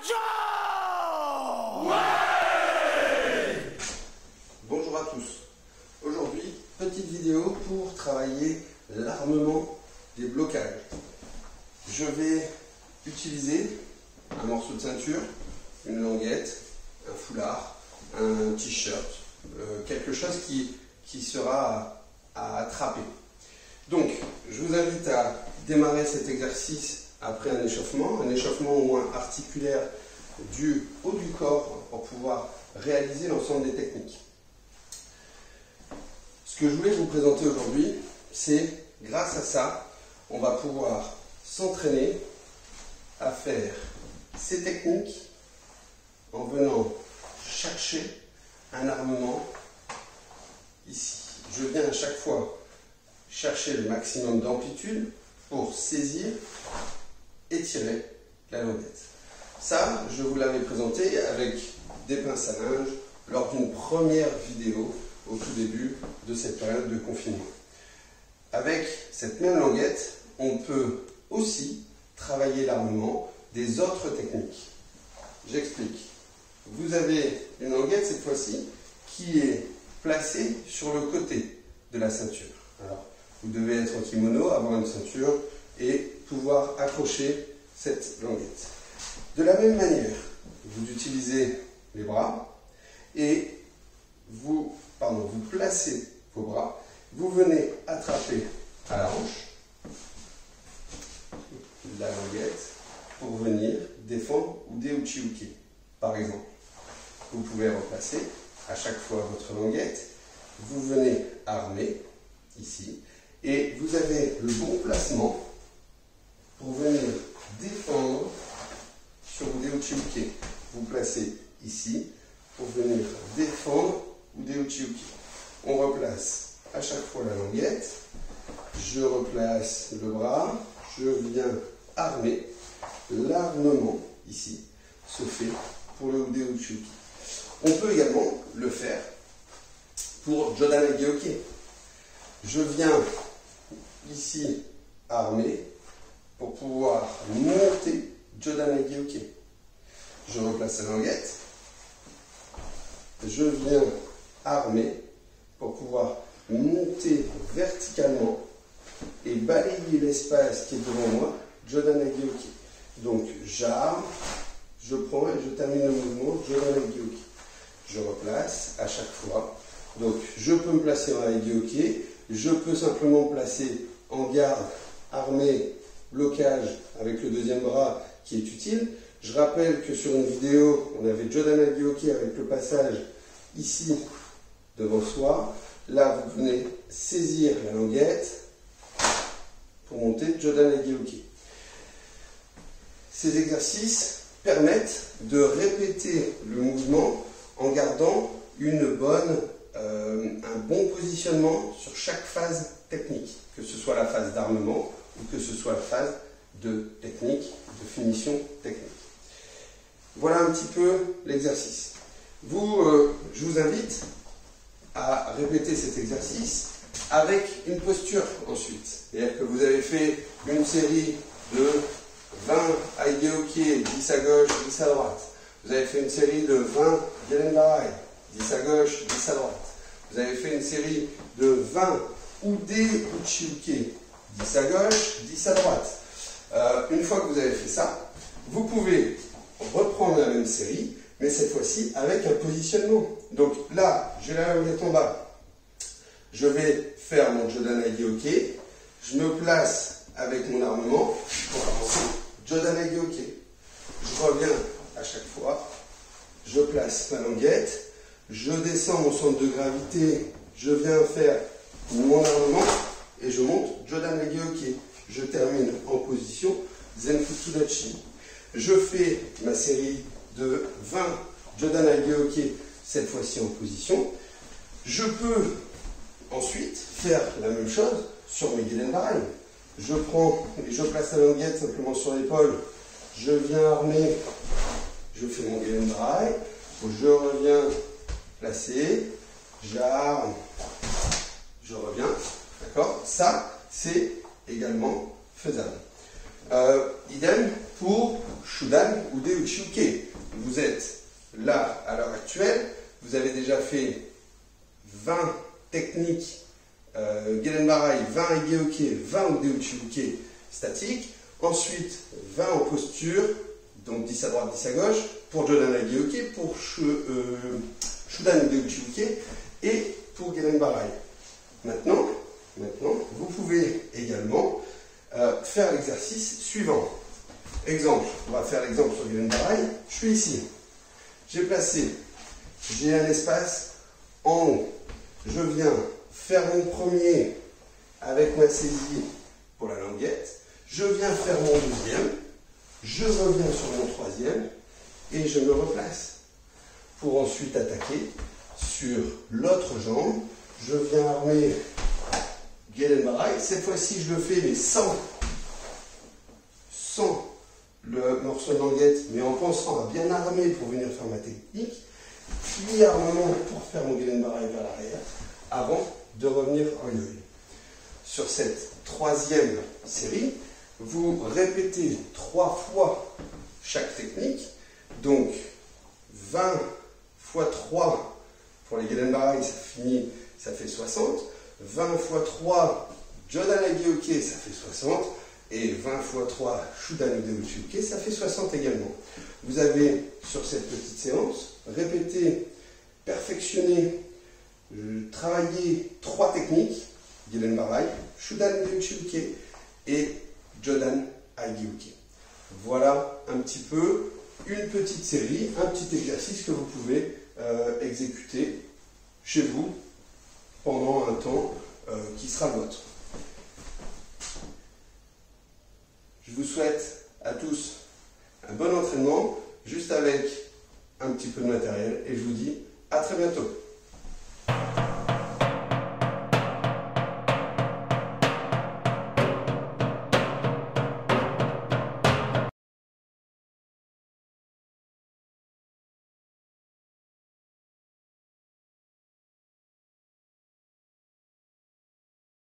Joe! Ouais! Bonjour à tous. Aujourd'hui, petite vidéo pour travailler l'armement des blocages. Je vais utiliser un morceau de ceinture, une languette, un foulard, un t-shirt, quelque chose qui sera à attraper. Donc, je vous invite à démarrer cet exercice après un échauffement au moins articulaire du haut du corps pour pouvoir réaliser l'ensemble des techniques. Ce que je voulais vous présenter aujourd'hui, c'est grâce à ça, on va pouvoir s'entraîner à faire ces techniques en venant chercher un armement ici. Je viens à chaque fois chercher le maximum d'amplitude pour saisir et tirer la languette. Ça, je vous l'avais présenté avec des pinces à linge lors d'une première vidéo au tout début de cette période de confinement. Avec cette même languette, on peut aussi travailler l'armement des autres techniques. J'explique. Vous avez une languette cette fois-ci qui est placée sur le côté de la ceinture. Alors, vous devez être en kimono, avoir une ceinture et pouvoir accrocher cette languette. De la même manière, vous utilisez les bras et vous placez vos bras, vous venez attraper à la hanche la languette pour venir défendre ou uchi-uke. Par exemple, vous pouvez replacer à chaque fois votre languette, vous venez armer ici et vous avez le bon placement pour venir défendre sur uchi-uke. Vous placez ici pour venir défendre uchi-uke. On replace à chaque fois la languette, je replace le bras, je viens armer. L'armement ici se fait pour le uchi-uke. On peut également le faire pour Jodan-Hage-Oke. Je viens ici armer pour pouvoir monter Jodan-Hage-Oke. Je replace la languette. Je viens armer pour pouvoir monter verticalement et balayer l'espace qui est devant moi, Jodan-Hage-Oke. Donc j'arme, je prends et je termine le mouvement Jodan-Hage-Oke. Je replace à chaque fois. Donc je peux me placer en Hage-Oke, je peux simplement placer en garde, armé, blocage avec le deuxième bras qui est utile. Je rappelle que sur une vidéo, on avait Jodan-Hage-Oke avec le passage ici devant soi. Là, vous venez saisir la languette pour monter Jodan-Hage-Oke. Ces exercices permettent de répéter le mouvement en gardant un bon positionnement sur chaque phase technique, que ce soit la phase d'armement ou que ce soit la phase de technique, de finition technique. Voilà un petit peu l'exercice. Je vous invite à répéter cet exercice avec une posture ensuite. C'est-à-dire que vous avez fait une série de 20 Hage-Oke, 10 à gauche, 10 à droite. Vous avez fait une série de 20 Gelenbarai, 10 à gauche, 10 à droite. Vous avez fait une série de 20 Ude Uchi-Uke, 10 à gauche, 10 à droite. Une fois que vous avez fait ça, vous pouvez reprendre la même série, mais cette fois-ci avec un positionnement. Donc là, j'ai la languette en bas. Je vais faire mon Jodan-Hage-Oke. Je me place avec mon armement pour avancer Jodan-Hage-Oke. Je reviens à chaque fois. Je place ma languette. Je descends mon centre de gravité. Je viens faire mon armement et je monte Jodan-Hage-Oke. Je termine en position Zenfutsu-Dachi. Je fais ma série de 20 Jodan-Hage-Oke, cette fois-ci en position. Je peux ensuite faire la même chose sur mes Gelenbarai. Je prends et je place la languette simplement sur l'épaule. Je viens armer, je fais mon Gelenbarai. Je reviens placer, j'arme, je reviens. D'accord? Ça, c'est également faisable. Idem pour Shu. Shudan ou des Uchiuke. Vous êtes là à l'heure actuelle, vous avez déjà fait 20 techniques Gelenbarai, 20 Egeoke, 20 ou des Uchiuke statiques, ensuite 20 en posture, donc 10 à droite, 10 à gauche, pour Jodan Egeoke, pour Shudan ou des Uchiuke et pour Gelenbarai. Maintenant, vous pouvez également faire l'exercice suivant. Exemple, on va faire l'exemple sur Gelenbarai. Je suis ici. J'ai un espace en haut. Je viens faire mon premier avec ma saisie pour la languette. Je viens faire mon deuxième. Je reviens sur mon troisième et je me replace pour ensuite attaquer sur l'autre jambe. Je viens armer Gelenbarai. Cette fois-ci, je le fais, mais sans le morceau de languette, mais en pensant à bien armer pour venir faire ma technique. Puis armement pour faire mon Gelenbarai vers l'arrière, avant de revenir en yo-yo. Sur cette troisième série, vous répétez 3 fois chaque technique, donc 20 fois 3 pour les Gelenbarai, ça fait 60, 20 fois 3 Jodan Egeoke, ça fait 60, et 20 fois 3 Shudan ou Uchiuke, ça fait 60 également. Vous avez, sur cette petite séance, répété, perfectionné, travaillé 3 techniques, Gelenbarai, Shudan ou Uchiuke et Jodan Egeoke. Voilà un petit peu une petite série, un petit exercice que vous pouvez exécuter chez vous pendant un temps qui sera le vôtre. Je vous souhaite à tous un bon entraînement, juste avec un petit peu de matériel, et je vous dis à très bientôt.